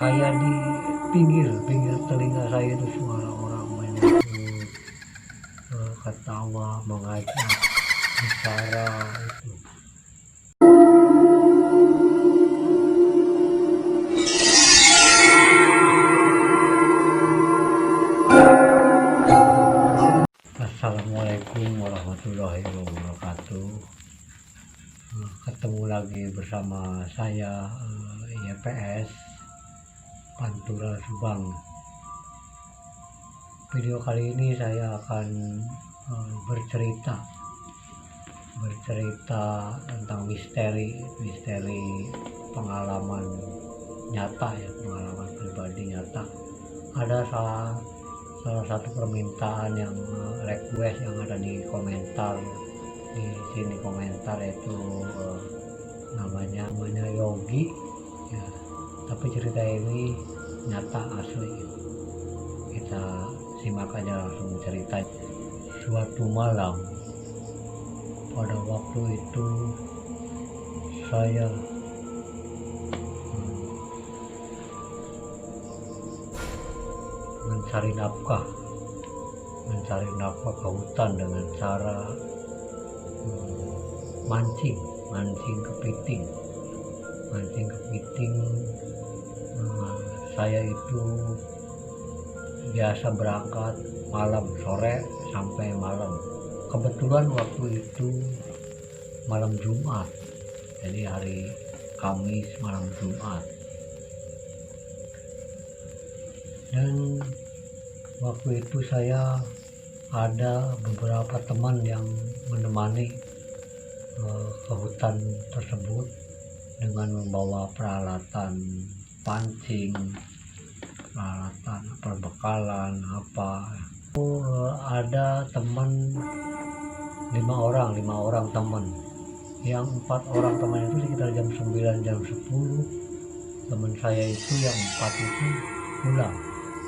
Kayak di pinggir telinga saya itu suara orang menyebut, ketawa, mengajak, bicara itu. Assalamualaikum warahmatullahi wabarakatuh. Ketemu lagi bersama saya, YPS Pantura Subang. Video kali ini saya akan bercerita tentang misteri pengalaman nyata, ya, pengalaman pribadi nyata. Ada salah satu permintaan yang request yang ada di komentar, di sini komentar itu, namanya Yogi, ya, tapi cerita ini nyata asli. Kita simak aja langsung cerita. Suatu malam, pada waktu itu saya mencari nafkah ke hutan dengan cara mancing kepiting. Saya itu biasa berangkat malam, sore sampai malam. Kebetulan waktu itu malam Jumat, jadi hari Kamis malam Jumat. Dan waktu itu saya ada beberapa teman yang menemani ke hutan tersebut dengan membawa peralatan pancing, peralatan perbekalan apa. Ada teman 5 orang teman. Yang 4 orang teman itu sekitar jam 9 jam 10 teman saya itu yang 4 itu pulang.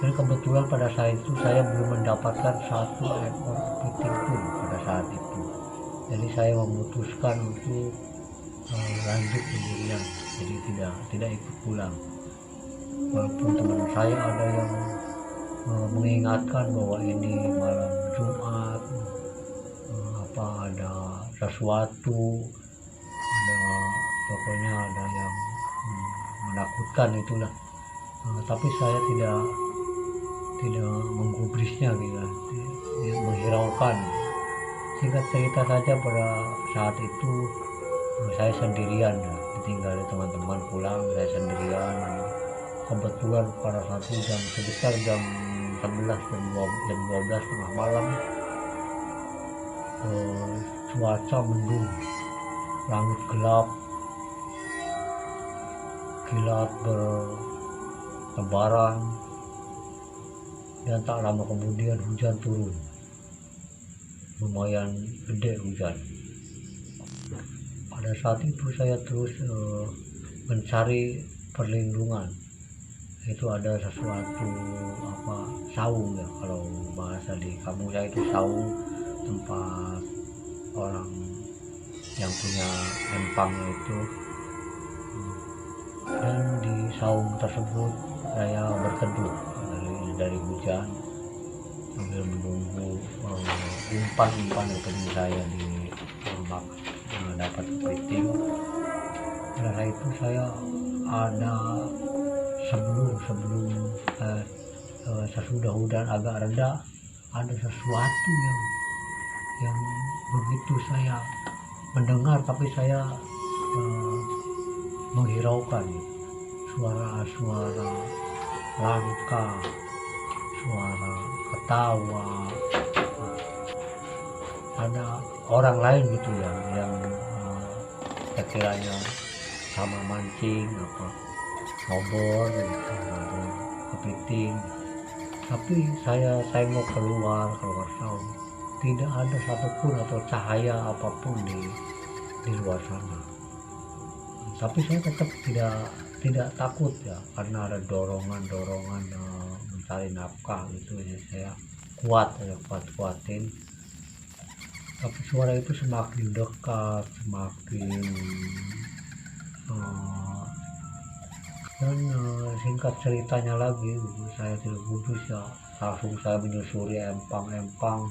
Dan kebetulan pada saat itu saya belum mendapatkan 1 ekor kepiting pun pada saat itu. Jadi saya memutuskan untuk lanjut sendirian, jadi tidak ikut pulang. Walaupun teman saya ada yang mengingatkan bahwa ini malam Jumat, ada sesuatu, pokoknya ada yang menakutkan itulah. Tapi saya tidak menggubrisnya gitu, menghiraukan. Singkat cerita saja, pada saat itu saya sendirian, ditinggal teman-teman pulang, saya sendirian. Kebetulan pada saat itu sekitar jam 11 jam 12 tengah malam, cuaca mendung, langit gelap, kilat bertebaran, dan tak lama kemudian hujan turun, lumayan gede hujan. Pada saat itu saya terus mencari perlindungan. Itu ada sesuatu saung, ya, kalau bahasa di kampung saya itu saung, tempat orang yang punya empang itu. Dan di saung tersebut saya berteduh dari hujan sambil menunggu umpan kepiting saya di ombak dapat kepiting. Pada itu saya ada sebelum sesudah hujan agak reda, ada sesuatu yang begitu saya mendengar, tapi saya menghiraukan. Suara langkah, suara ketawa, ada orang lain gitu ya, yang sekiranya sama mancing ngobor gitu, kepiting. Tapi saya tengok keluar saung, tidak ada satupun atau cahaya apapun di luar sana. Tapi saya tetap tidak takut, ya, karena ada dorongan mencari nafkah gitu. Jadi saya kuatin. Tapi suara itu semakin dekat, semakin Dan singkat ceritanya lagi, saya tidak kudus ya, langsung saya menyusuri empang-empang,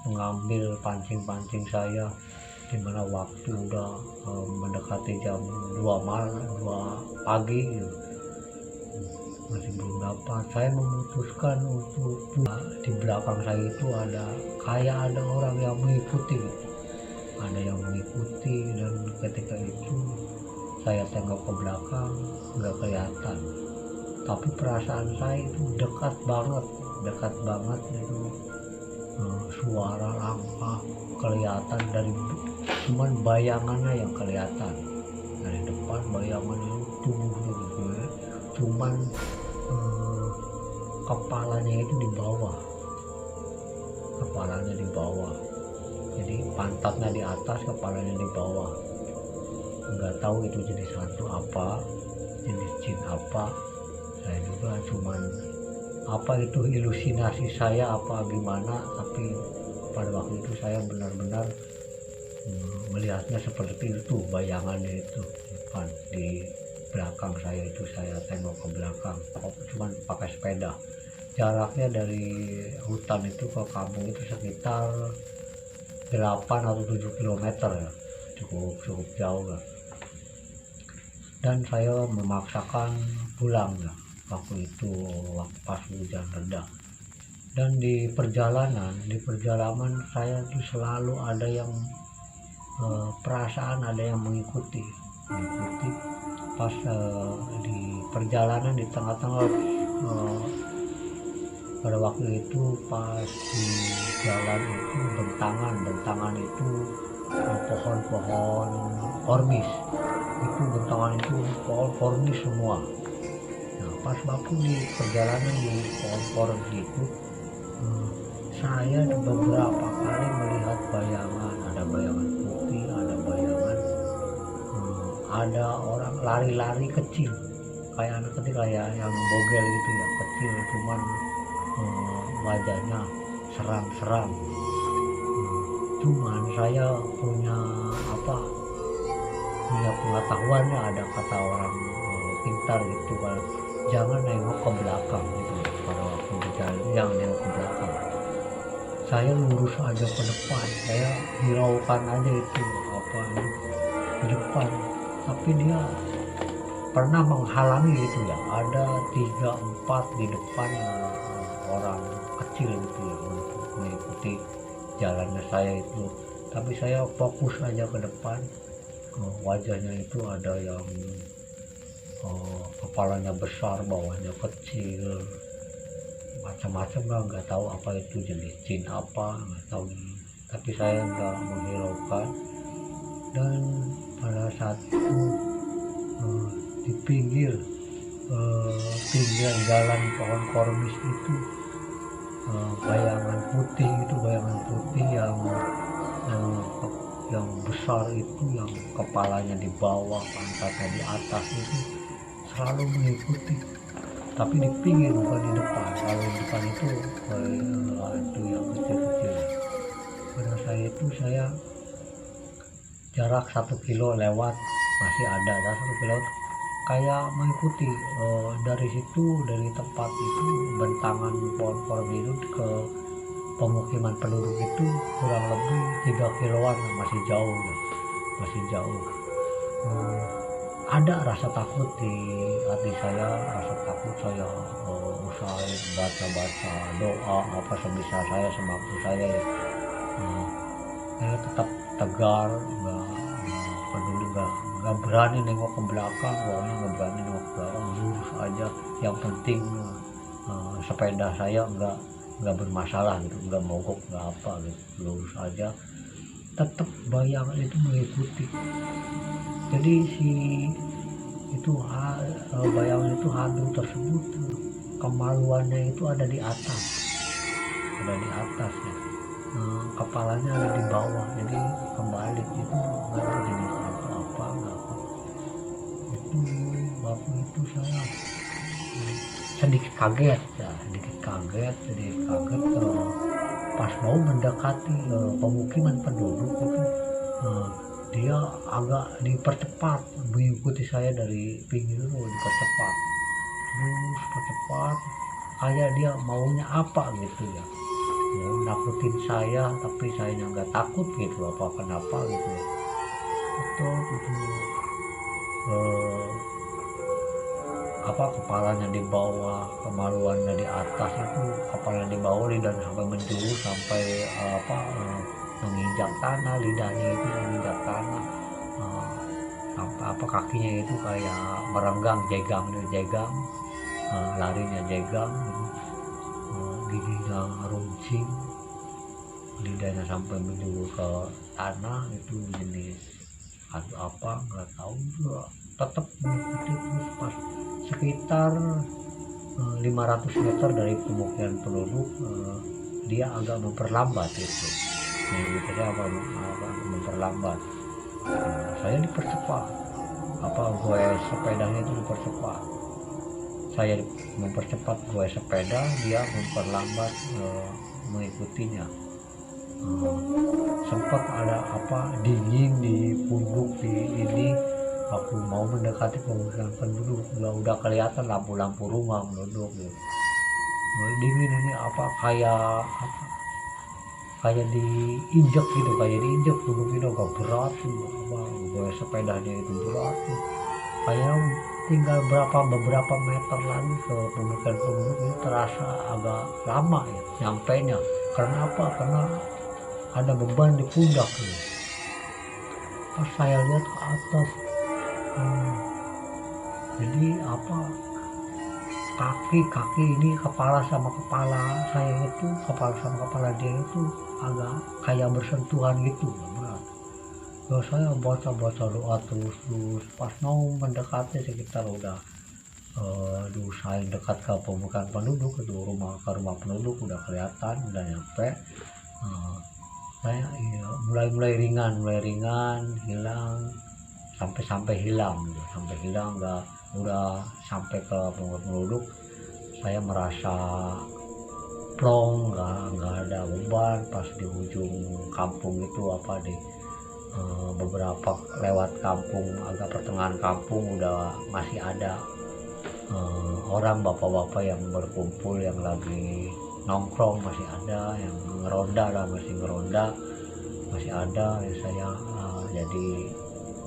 mengambil pancing-pancing saya, di mana waktu udah mendekati jam 2 pagi gitu. Masih belum dapat. Saya memutuskan untuk di belakang saya itu ada orang yang mengikuti gitu. Ada yang mengikuti, dan ketika itu saya tengok ke belakang, nggak kelihatan, tapi perasaan saya itu dekat banget itu. Suara langkah kelihatan dari, cuman bayangannya yang kelihatan dari depan, bayangannya tubuhnya gitu ya, cuman kepalanya itu di bawah, jadi pantatnya di atas, kepalanya di bawah. Nggak tahu itu jenis hantu apa, jenis jin apa, saya juga cuman apa itu ilusinasi saya apa gimana, tapi pada waktu itu saya benar-benar melihatnya seperti itu, bayangannya itu di belakang saya itu. Saya tengok ke belakang, cuman pakai sepeda, jaraknya dari hutan itu ke kampung itu sekitar 8 atau 7 kilometer ya, cukup jauh lah. Dan saya memaksakan pulang ya, waktu itu pas hujan reda. Dan di perjalanan saya itu selalu ada yang perasaan ada yang mengikuti pas di perjalanan, di tengah-tengah pada waktu itu pas di jalan itu bentangan itu pohon-pohon kormis, itu bentangan itu pohon kormis semua. Nah, pas waktu di perjalanan di pohon kormis itu, saya beberapa kali melihat bayangan, ada bayangan putih, ada bayangan ada orang lari-lari kecil, kayak anak kecil, kayak yang bogel gitu ya, kecil, cuman wajahnya seram-seram. Cuman saya punya pengetahuannya, ada kata orang pintar gitu kan, jangan nengok ke belakang gitu. Pada waktu di jalan jangan nengok ke belakang, saya lurus aja ke depan, saya hiraukan aja itu di depan, tapi dia pernah menghalangi gitu ya, ada 3-4 di depan orang kecil gitu ya, untuk mengikuti jalannya saya itu. Tapi saya fokus aja ke depan. Wajahnya itu ada yang kepalanya besar, bawahnya kecil, macam-macam lah, nggak tahu apa itu jenis jin apa, nggak tahu. Tapi saya nggak menghiraukan. Dan pada saat itu di pinggir jalan pohon kormis itu, bayangan putih yang besar itu, yang kepalanya di bawah, pantatnya di atas itu selalu mengikuti, tapi di pinggir bukan di depan. Kalau di depan itu yang kecil-kecil. Pada saya jarak 1 kilo lewat masih ada 1 kilo kayak mengikuti. Dari tempat itu, bentangan pohon kormis itu ke pemukiman penduduk itu kurang lebih 3 kiloan, masih jauh. Ada rasa takut di hati saya, saya usahain baca doa apa sebisa saya, semampu saya ya. Saya tetap tegar, nggak peduli, nggak berani nengok ke belakang, lurus aja. Yang penting sepeda saya nggak bermasalah gitu, nggak mogok, nggak apa gitu, lurus aja. Tetap bayangan itu mengikuti. Jadi bayangan itu, hantu tersebut, kemaluannya itu ada di atas ya. Kepalanya ada di bawah, jadi kembali itu nggak ada jenis apa itu. Waktu itu saya sedikit kaget pas mau mendekati pemukiman penduduk itu. dia agak dipercepat mengikuti saya dari pinggir itu, dipercepat terus percepat kayak dia maunya apa gitu ya, mau nakutin saya tapi saya nggak takut gitu apa kenapa gitu ya. Betul itu eh, apa kepalanya di bawah, kemaluannya di atas, itu kepalanya di bawah, lidahnya sampai menjulur sampai menginjak tanah, lidahnya itu menginjak tanah, eh, sampai apa kakinya itu kayak merenggang, jegang, larinya jegang gitu. Giginya runcing, lidahnya sampai menjulur ke tanah, itu jenis hantu apa nggak tahu juga. Tetap mengikuti terus pas sekitar 500 meter dari pemukiman penduduk, dia agak memperlambat itu. Gitu saya apa memperlambat. Saya dipercepat, apa gue sepedanya itu dipercepat. Saya mempercepat gue sepeda, dia memperlambat mengikutinya. Sempat ada apa dingin di punduk di ini, aku mau mendekati pemukiman penduduk, udah kelihatan lampu-lampu rumah penduduk gitu. Dingin ini apa kayak diinjek gitu, kayak diinjek penduduk itu agak berat tuh, apa gue sepedanya itu berat tuh. Kayak tinggal beberapa meter lagi ke pemukiman penduduk ini terasa agak lama ya nyampainya. Karena apa? Karena ada beban di pundak gitu. Pas saya lihat ke atas, jadi apa kaki ini kepala sama kepala saya itu, kepala sama kepala dia itu agak kayak bersentuhan gitu berat. Terus saya baca doa terus pas mau mendekati sekitar udah diusahain dekat ke pemukiman penduduk, itu ke rumah penduduk udah kelihatan udah nyampe. Saya mulai ringan hilang sampai hilang nggak, udah sampai ke penduduk saya merasa plong, nggak ada beban. Pas di ujung kampung itu apa di beberapa lewat kampung, agak pertengahan kampung udah masih ada orang bapak-bapak yang berkumpul yang lagi nongkrong, masih ada yang masih ngeronda masih ada ya. Saya jadi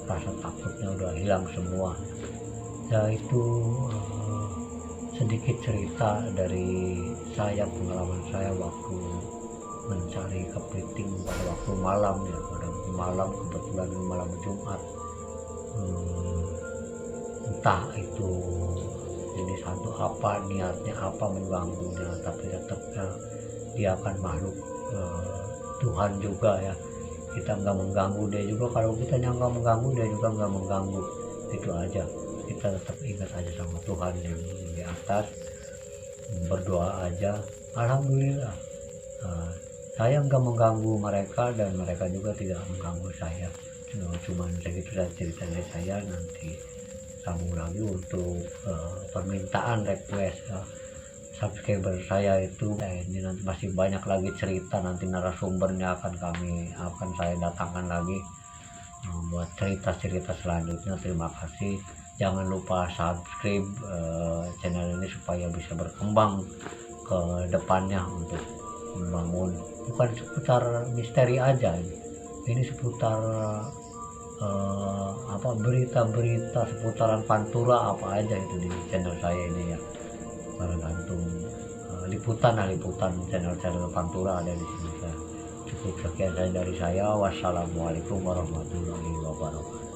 rasa takutnya udah hilang semua ya. Itu sedikit cerita dari saya, pengalaman saya waktu mencari kepiting pada waktu malam ya, pada malam kebetulan malam Jumat. Entah itu jenis hantu apa, niatnya apa mengganggunya, tapi tetapnya dia akan makhluk Tuhan juga ya. Kita nggak mengganggu dia juga, kalau kita nggak mengganggu dia juga nggak mengganggu. Itu aja, kita tetap ingat aja sama Tuhan yang di atas, berdoa aja. Alhamdulillah saya nggak mengganggu mereka dan mereka juga tidak mengganggu saya. Cuma segitu saja cerita dari saya. Nanti sambung lagi untuk permintaan request subscriber saya itu. Ini nanti masih banyak lagi cerita, nanti narasumbernya akan saya datangkan lagi buat cerita selanjutnya. Terima kasih, jangan lupa subscribe channel ini supaya bisa berkembang ke depannya untuk membangun, bukan seputar misteri aja ini seputar berita-berita seputaran Pantura apa aja itu di channel saya ini ya. Tergantung liputan channel Pantura ada di sini. Cukup sekian dari saya. Wassalamualaikum warahmatullahi wabarakatuh.